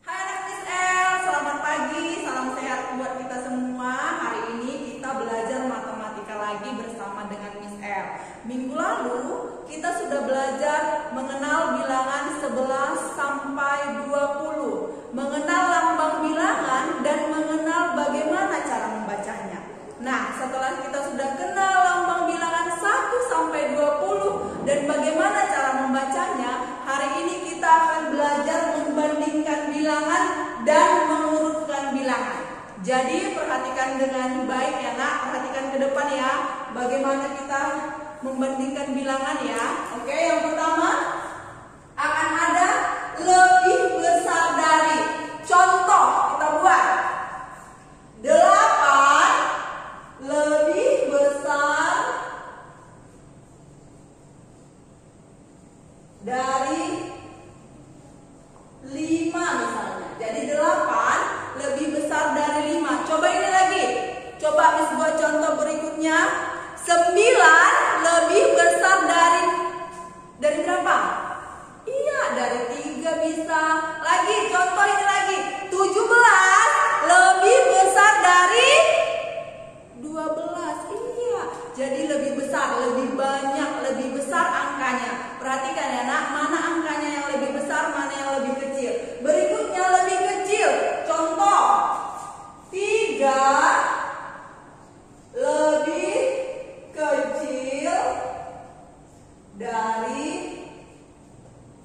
Hai anak Miss El, selamat pagi, salam sehat buat kita semua. Hari ini kita belajar matematika lagi bersama dengan Miss El. Minggu lalu kita sudah belajar mengenal bilangan 11 sampai 20, mengenal lambang bilangan dan mengenal bagaimana cara membacanya. Nah, setelah kita sudah kenal lambang bilangan 1 sampai 20 dan bagaimana cara membacanya, hari ini kita akan belajar membandingkan bilangan dan mengurutkan bilangan. Jadi perhatikan dengan baik ya nak, perhatikan ke depan ya, bagaimana kita membandingkan bilangan ya. Oke, yang pertama akan ada lebih besar dari. Contoh kita buat 8 lebih besar dari 5 misalnya. Jadi 8 lebih besar dari 5. Coba ini lagi. Coba Miss buat contoh berikutnya. 9 lebih besar dari berapa? Iya, dari 3 bisa. Lagi, contoh ini lagi. 17 lebih besar dari 12. Iya, jadi lebih besar, lebih banyak, lebih besar angkanya. Perhatikan ya nak, mana angkanya yang lebih besar, mana yang lebih kecil. Berikutnya lebih kecil. Contoh 3 lebih kecil dari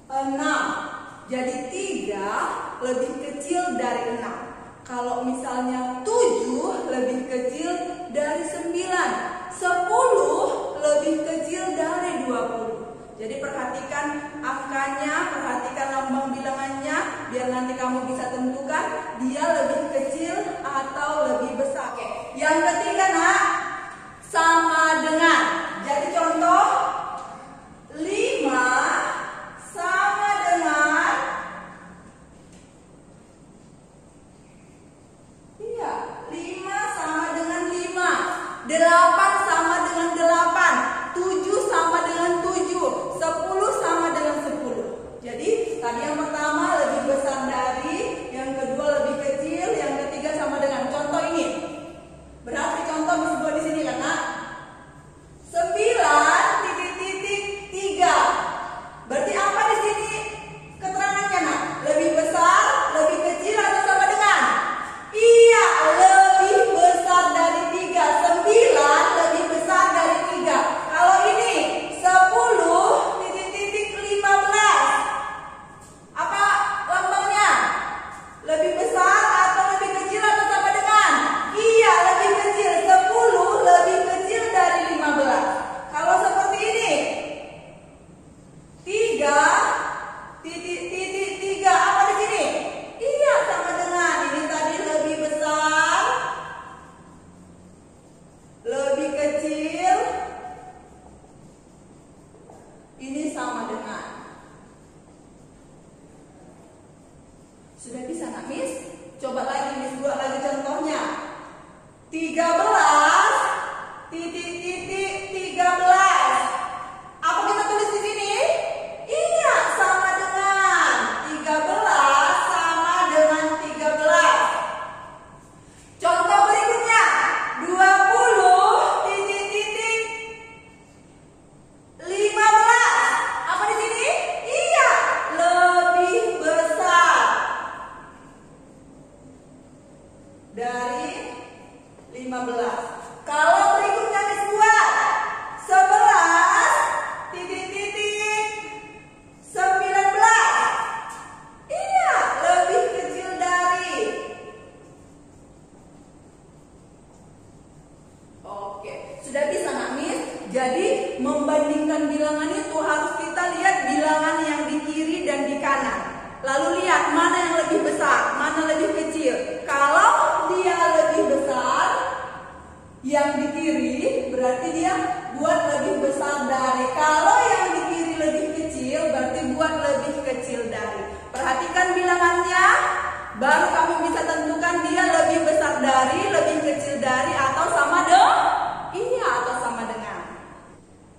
6. Jadi 3 lebih kecil dari 6. Kalau misalnya 7 lebih kecil dari 9. 10 lebih kecil dari 20. Jadi perhatikan angkanya, perhatikan lambang bilangannya, biar nanti kamu bisa tentukan dia lebih kecil atau lebih besar. Oke. Yang ketiga nak, sama dengan. Jadi contoh 5 sama dengan, iya, 5 sama dengan 5, 8 sama dengan 8, 7 sama dengan 7, 10 sama dengan 10. Jadi tadi yang pertama lebih besar dari, yang kedua lebih kecil, yang ketiga sama dengan. Contoh ini. Berarti contoh Miss buat di sini kan nak? 9,3. Berarti apa di sini keterangannya nak? Lebih besar, lebih kecil atau sama dengan? Iya, lebih besar dari 3. 9 lebih Sudah bisa nggak, Miss? Jadi membandingkan bilangan itu harus kita lihat bilangan yang di kiri dan di kanan. Lalu lihat mana yang lebih besar, mana lebih kecil. Kalau dia lebih besar, yang di kiri berarti dia buat lebih besar dari. Kalau yang di kiri lebih kecil, berarti buat lebih kecil dari. Perhatikan bilangannya, baru kamu bisa tentukan dia lebih besar dari, lebih kecil dari, atau sama dengan. Iya, atau sama dengan.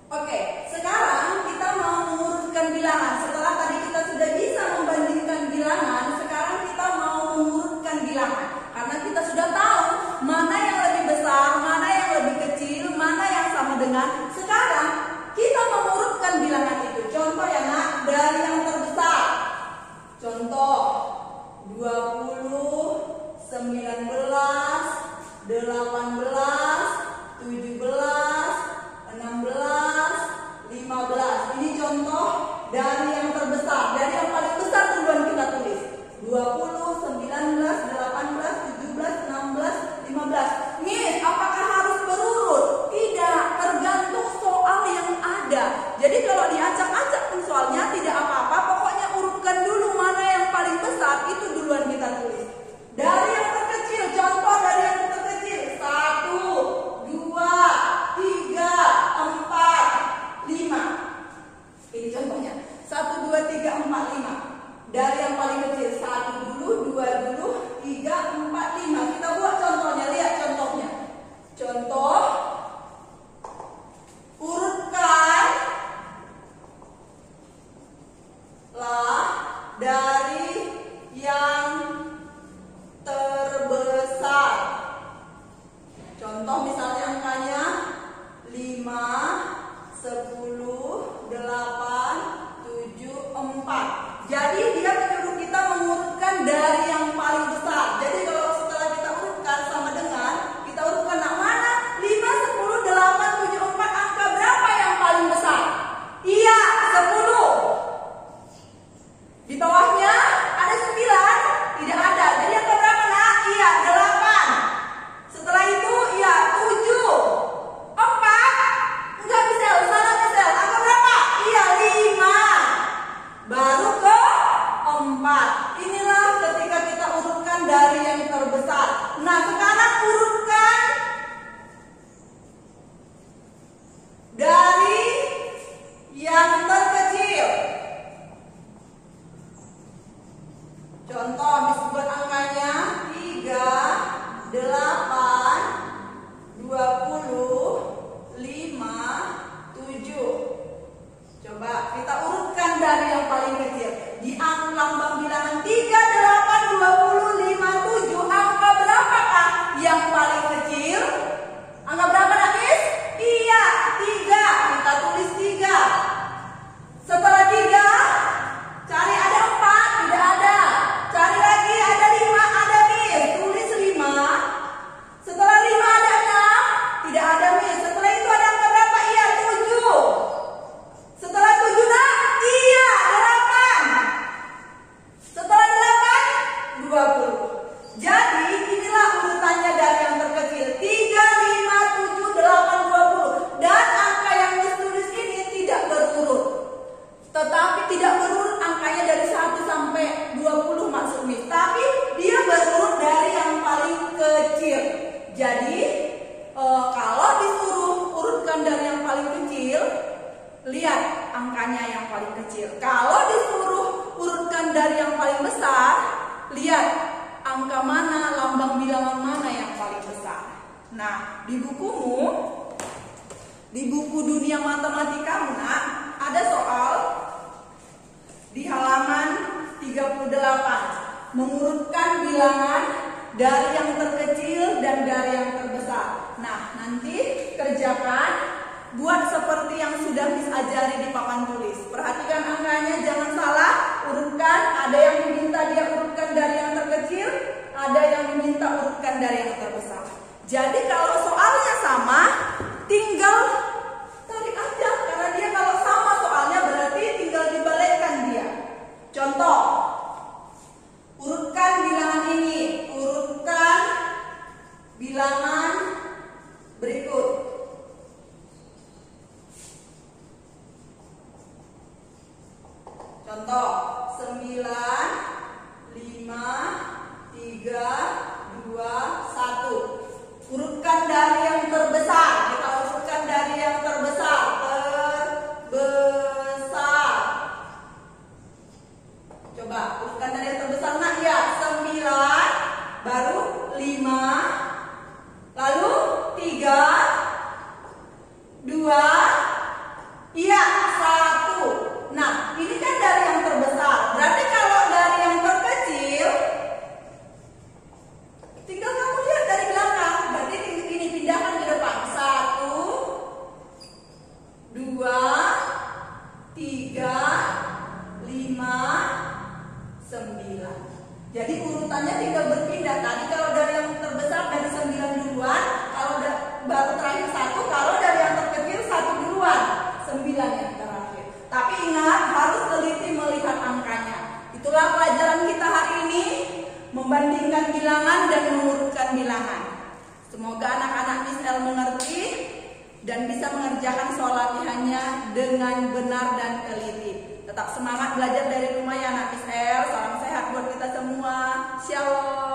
Oke, sekarang kita mau mengurutkan bilangan. Setelah tadi kita sudah bisa membandingkan bilangan, sekarang kita mau mengurutkan bilangan. Karena kita sudah tahu mana yang lebih besar, mana yang lebih kecil, mana yang sama dengan. Sekarang kita mengurutkan bilangan itu. Contoh ya nak, dari yang terbesar. Contoh 20, 19, 18, 17, 16, 15. Ini contoh dari yang terbesar. Dari yang paling besar duluan kita tulis. 20, 19, 18, 17, 16, 15. Miss, apakah harus berurut? Tidak, tergantung soal yang ada. Jadi kalau diacak-acak pun soalnya tidak apa-apa. Pokoknya urutkan dulu mana yang paling besar, itu duluan kita tulis. Dari yang terkecil, contoh dari yang terkecil. 1, 2, 3, 4, 5. Ini contohnya. 1, 2, 3, 4, 5. Dari yang paling kecil, 1 dulu, 2 dulu, 3, 4, 5. Kita buat contohnya, lihat contohnya. Contoh, urutkanlah dari yang terbesar. Contoh misalnya angkanya 5, 10, 8, 7, 4. Jadi dia menyuruh kita mengurutkan dari yang paling besar. Jadi kalau setelah kita urutkan sama dengan, kita urutkan yang mana? 5, 10, 8, 7, 4. Angka berapa yang paling besar? Iya, 10. Di bawahnya ada 9? Tidak ada. Jadi angka berapa nak? Iya, 8. Setelah itu, iya, 7. 4. Enggak bisa, salah bisa. Angka berapa? Iya, 5. Baru ke 4. Inilah ketika kita urutkan dari yang terbesar. Nah, sekarang urutkan dari yang terkecil. Contoh, Miss buat angkanya 3, 8, 20, 5, 7. Coba kita urutkan dari yang paling kecil. Di lambang bilangan 3, 8, 20, 5, 7. Angka berapakah yang paling kecil? Angka berapa nak, Miss? Iya, 3. Kita tulis 3. Setelah 3, cari ada 4, tidak ada. Cari lagi ada 5, ada Miss. Tulis 5. Setelah 5 ada 6, tidak ada Miss. Setelah itu ada angka berapa? Iya, 7. Setelah 7 nak? Iya, 8. Setelah 8, 20. Jadi inilah urutannya dari yang terkecil. 3, 5, 7, 8, 20. Dan angka yang Miss tulis ini tidak berurut. Tetapi tidak berurut angkanya dari 1 sampai 20 maksud Miss. Tapi dia berurut dari yang paling kecil. Jadi kalau disuruh urutkan dari yang paling kecil, lihat angkanya yang paling kecil. Kalau disuruh urutkan dari yang paling besar, lihat angka mana, lambang bilangan mana yang paling besar. Nah, di bukumu, di buku dunia matematika nak, ada soal di halaman 38, mengurutkan bilangan dari yang terkecil dan dari yang terbesar. Nah, nanti kerjakan, buat seperti yang sudah Miss ajari di papan tulis. Perhatikan angkanya, jangan salah, urutkan. Ada yang diminta dia urutkan dari yang terkecil, ada yang diminta urutkan dari yang terbesar. Jadi kalau soalnya sama, tinggal tarik aja. Karena dia kalau sama soalnya berarti tinggal dibalikkan dia. Contoh, urutkan bilangan ini, urutkan bilangan berikut. membandingkan bilangan dan mengurutkan bilangan. Semoga anak-anak Miss El mengerti dan bisa mengerjakan soal latihannya dengan benar dan teliti. Tetap semangat belajar dari rumah ya anak Miss El. Salam sehat buat kita semua. Shalom.